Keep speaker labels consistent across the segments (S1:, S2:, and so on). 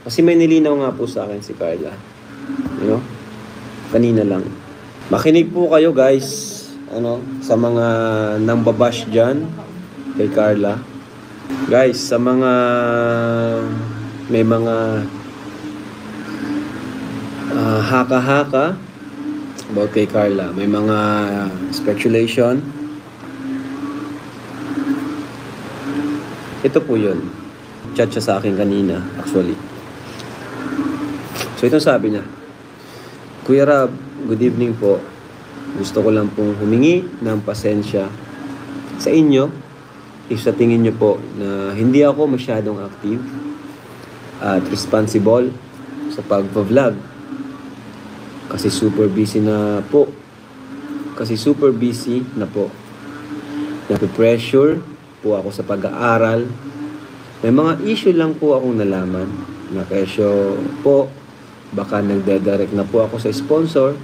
S1: Kasi may nilinaw nga po sa akin si Carla. You know? Kanina lang. Makinig po kayo guys. Sa mga nangbabash dyan kay Carla. Guys, sa mga may mga haka-haka about kay Carla, may mga speculation. Ito po yun. Chat siya sa akin kanina, actually. So, itong sabi niya, Kuya Rab, good evening po. Gusto ko lang pong humingi ng pasensya sa inyo if sa tingin niyo po na hindi ako masyadong active at responsible sa pag-vlog. Kasi super busy na po. Nape-pressure po ako sa pag-aaral. May mga issue lang po akong nalaman na kesyo po baka nagde-direct na po ako sa sponsor,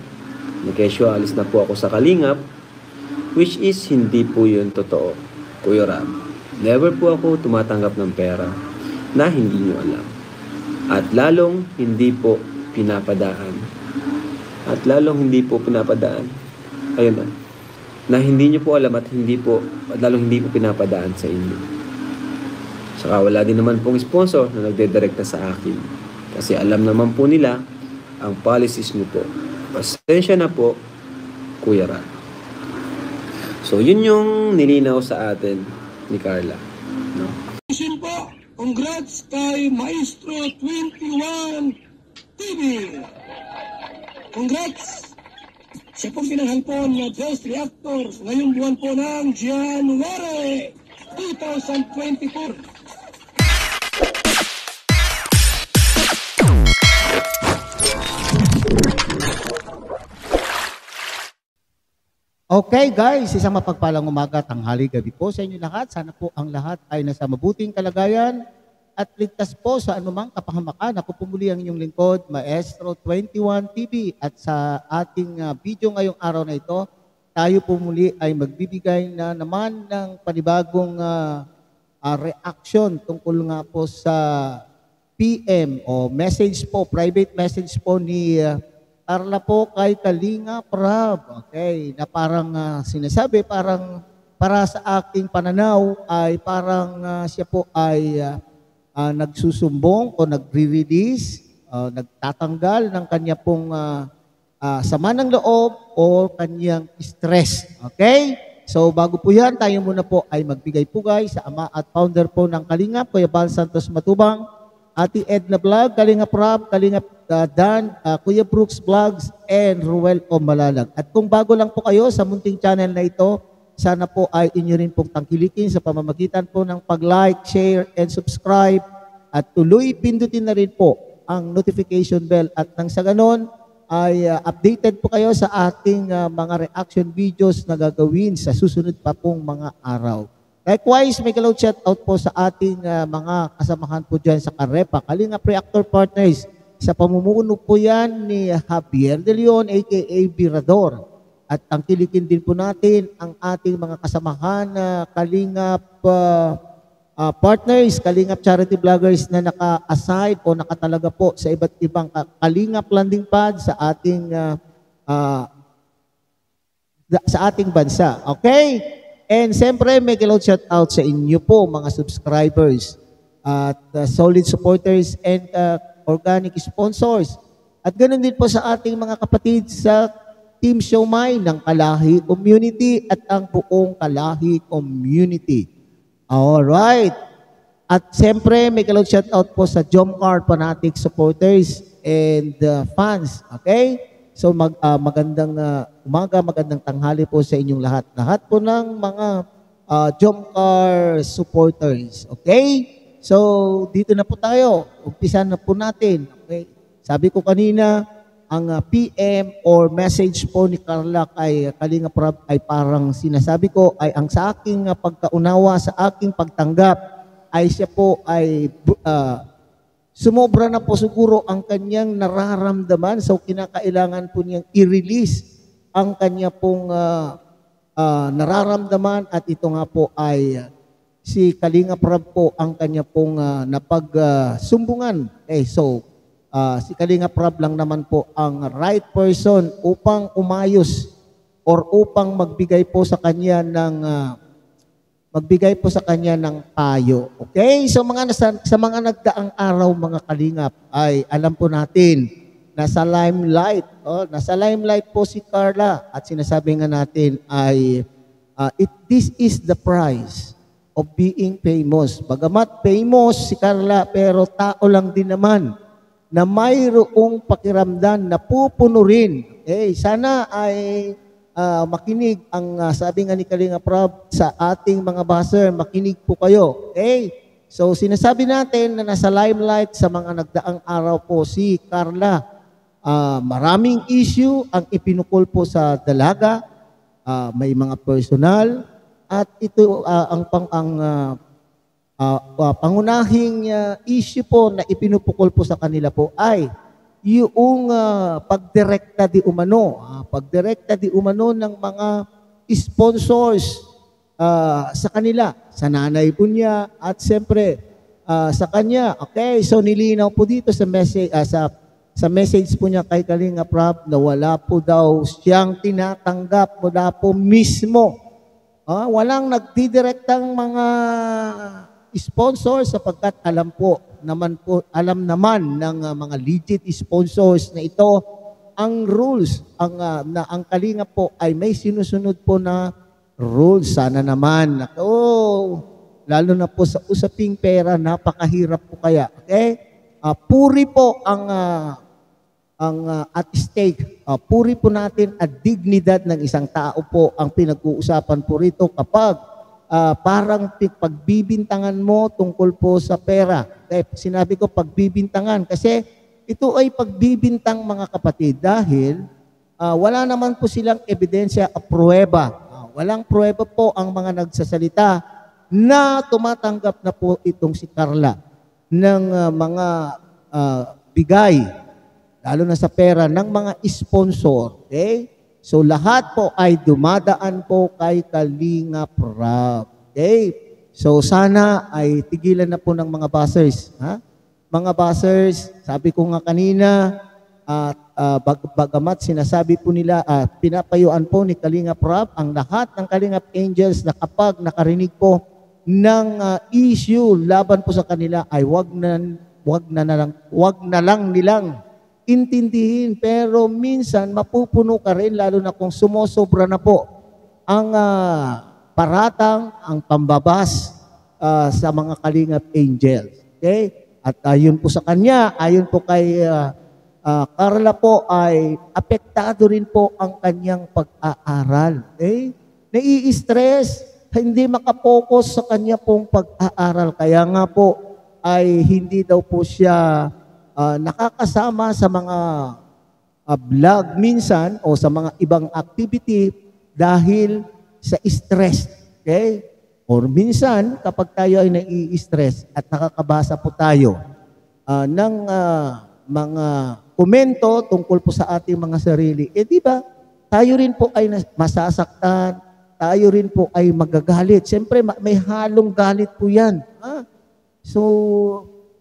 S1: na kesyo alis na po ako sa Kalingap, which is hindi po yun totoo, Kuya Rab. Never po ako tumatanggap ng pera na hindi nyo alam. At lalong hindi po pinapadaan. Ayun na hindi nyo po alam at lalong hindi po pinapadaan sa inyo. Saka wala din naman pong sponsor na nagde-direkta sa akin. Kasi alam naman po nila ang policies nyo po. Pasensya na po, Kuya Rab. So, yun yung nilinaw sa atin ni Carla. No?
S2: Po, congrats kay Maestro 21 TV. Congrats! Siya pong pinanghalpon na Best Reactor ngayong buwan po ng January 2024.
S3: Okay guys, isang mapagpalang umaga, tanghali, gabi po sa inyo lahat. Sana po ang lahat ay nasa mabuting kalagayan at ligtas po sa anumang kapahamakan. Ako po muli ang inyong lingkod, Maestro 21 TV. At sa ating video ngayong araw na ito, tayo po muli ay magbibigay na naman ng panibagong reaction tungkol nga po sa PM o message po, private message po ni Carla po kay Kalinga Prab. Okay, na parang sinasabi, parang para sa aking pananaw ay parang siya po ay nagsusumbong o nagre-release, nagtatanggal ng kanya pong sama ng loob o kanyang stress. Okay? So bago po yan, tayo muna po ay magbigay-pugay sa ama at founder po ng Kalingap, Kuya Bal Santos Matubang, Ate Edna Vlog, Kalinga Prab, Kalinga Dan, Kuya Brooks Vlogs, and Ruel O. Malalag. At kung bago lang po kayo sa munting channel na ito, sana po ay inyo rin pong tangkilikin sa pamamagitan po ng pag-like, share, and subscribe. At tuloy pindutin na rin po ang notification bell. At nang sa ganon, ay updated po kayo sa ating mga reaction videos na gagawin sa susunod pa pong mga araw. Likewise, may kalaw shout out po sa ating mga kasamahan po dyan sa Karepa, Kalingap Reactor Partners. Sa pamumuno po yan ni Javier De Leon, a.k.a. Birador. At ang tilikin din po natin ang ating mga kasamahan na Kalingap partners, Kalingap charity vloggers na naka-aside o nakatalaga po sa iba't ibang Kalingap landing pad sa ating bansa. Okay? And siyempre, may kilaw shout out sa inyo po mga subscribers at solid supporters and organic sponsors. At ganoon din po sa ating mga kapatid sa Team Siomay ng Kalahi Community at ang buong Kalahi Community. Alright. At siyempre, may kalog shout out po sa Jomcar Fanatic supporters and fans. Okay? So magandang umaga, magandang tanghali po sa inyong lahat. Lahat po ng mga Jomcar supporters. Okay? So, dito na po tayo. Umpisa na po natin. Okay? Sabi ko kanina, ang PM or message po ni Carla kay Kalinga Prab ay parang sinasabi ko ay ang sa aking pagkaunawa, sa aking pagtanggap ay siya po ay sumobra na po siguro ang kanyang nararamdaman. So, kinakailangan po niyang i-release ang kanya pong nararamdaman at ito nga po ay si Kalinga Prab po ang kanya pong napagsumbungan. Si Kalinga Prab lang naman po ang right person upang umayos or upang magbigay po sa kanya ng payo. Okay? So sa mga nagdaang araw mga kalingap ay alam po natin nasa limelight. Nasa limelight po si Carla at sinasabi nga natin ay this is the price of being famous. Bagamat famous si Carla pero tao lang din naman na mayroong pakiramdam na pupuno rin. Okay? Sana ay makinig ang sabi nga ni Kalinga Prab sa ating mga buzzer, makinig po kayo. Okay? So sinasabi natin na nasa limelight sa mga nagdaang araw po si Carla. Maraming issue ang ipinukol po sa dalaga, may mga personal at ito ang pangunahing issue po na ipinupukol po sa kanila po ay yung pagdirekta di umano ng mga sponsors sa kanila, sa nanay po niya at siyempre sa kanya. Okay, so nilinaw po dito sa message sa message po niya kay Kalinga Prab na wala po daw siyang tinatanggap mula po mismo. Walang nagdidirektang mga sponsor sapagkat alam naman ng mga legit sponsors na ito ang rules na ang Kalinga po ay may sinusunod po na rules. Sana naman lalo na po sa usaping pera napakahirap po kaya. Okay? Puri po ang at stake. Puri po natin at dignidad ng isang tao po ang pinag-uusapan po rito kapag parang pagbibintangan mo tungkol po sa pera. Sinabi ko pagbibintangan kasi ito ay pagbibintang mga kapatid dahil wala naman po silang ebidensya at pruweba. Walang pruweba po ang mga nagsasalita na tumatanggap na po itong si Carla ng mga bigay, lalo na sa pera ng mga sponsor. Okay? So lahat po ay dumadaan po kay Kalinga Prab. Okay? So sana ay tigilan na po ng mga buzzers. Mga buzzers, sabi ko nga kanina, bagamat sinasabi po nila, pinapayuan po ni Kalinga Prab ang lahat ng Kalingap Angels na kapag nakarinig po ng issue laban po sa kanila ay wag na lang nilang intindihin, pero minsan mapupuno ka rin lalo na kung sumosobra na po ang paratang, ang pambabas sa mga Kalingap Angels. Okay? At ayon po sa kanya, ayon po kay Carla po ay apektado rin po ang kanyang pag-aaral. Okay? Nai-stress, hindi makapokus sa kanya pong pag-aaral. Kaya nga po ay hindi daw po siya nakakasama sa mga vlog minsan o sa mga ibang activity dahil sa stress. Okay? Or minsan, kapag tayo ay nai-stress at nakakabasa po tayo ng mga komento tungkol po sa ating mga sarili, di ba, tayo rin po ay masasaktan, tayo rin po ay magagalit. Siyempre, may halong galit po yan. So,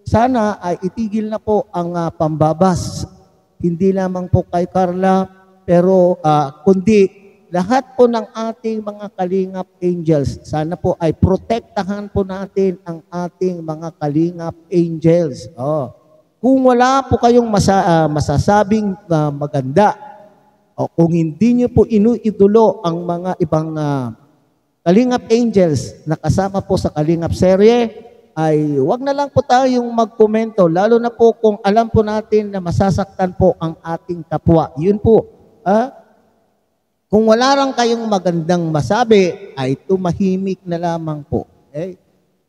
S3: sana ay itigil na po ang pambabas. Hindi lamang po kay Carla, pero kundi lahat po ng ating mga Kalingap Angels. Sana po ay protektahan po natin ang ating mga Kalingap Angels. Kung wala po kayong masasabing maganda, o kung hindi nyo po inuidolo ang mga ibang Kalingap Angels na kasama po sa Kalingap serye, ay wag na lang po tayong magkomento, lalo na po kung alam po natin na masasaktan po ang ating kapwa. Yun po. Kung wala lang kayong magandang masabi, ay tumahimik na lamang po. Okay?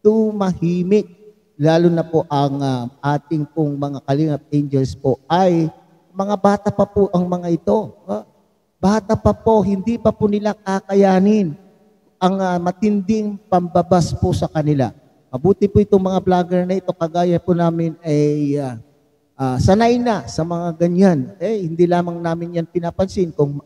S3: Tumahimik. Lalo na po ang ating pong mga Kalingap Angels po ay mga bata pa po ang mga ito. Bata pa po, hindi pa po nila kakayanin ang matinding pambabas po sa kanila. Mabuti po itong mga vlogger na ito, kagaya po namin ay sanay na sa mga ganyan. Hindi lamang namin yan pinapansin kung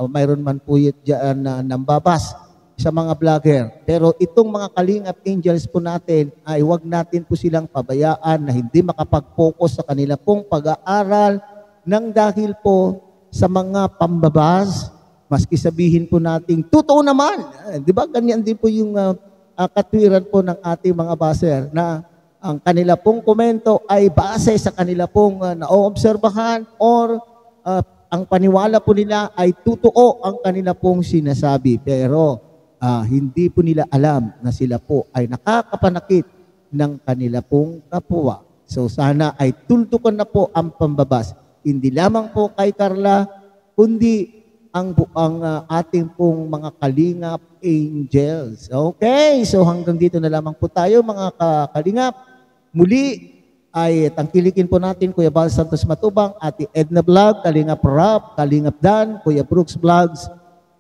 S3: mayroon man po dyan na nambabas. sa mga vlogger. Pero itong mga Kalingap Angels po natin ay wag natin po silang pabayaan na hindi makapag-focus sa kanila pong pag-aaral nang dahil po sa mga pambabas, maski sabihin po nating totoo naman. Di ba ganyan din po yung katwiran po ng ating mga baser na ang kanila pong komento ay base sa kanila pong naoobserbahan or ang paniwala po nila ay totoo ang kanila pong sinasabi. Pero hindi po nila alam na sila po ay nakakapanakit ng kanila pong kapwa. So sana ay tultukan na po ang pambabas. Hindi lamang po kay Carla, kundi ang ating pong mga Kalingap Angels. Okay, so hanggang dito na lamang po tayo mga Kalingap. Muli ay tangkilikin po natin Kuya Val Santos Matubang, Ate Edna Vlog, Kalingap Rap, Kalingap Dan, Kuya Brooks Vlogs,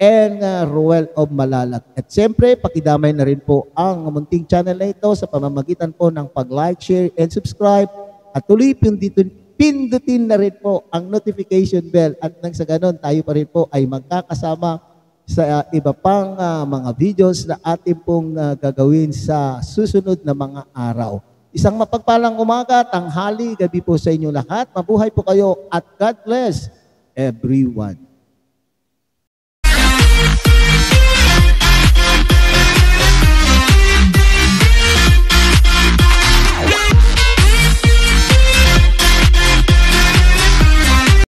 S3: and Ruel of Malalag. At siyempre, pakidamay na rin po ang munting channel na ito sa pamamagitan po ng pag-like, share, and subscribe. At tuloy pindutin na rin po ang notification bell at nang sa ganon tayo pa rin po ay magkakasama sa iba pang mga videos na ating pong gagawin sa susunod na mga araw. Isang mapagpalang umaga, tanghali, gabi po sa inyo lahat. Mabuhay po kayo at God bless everyone.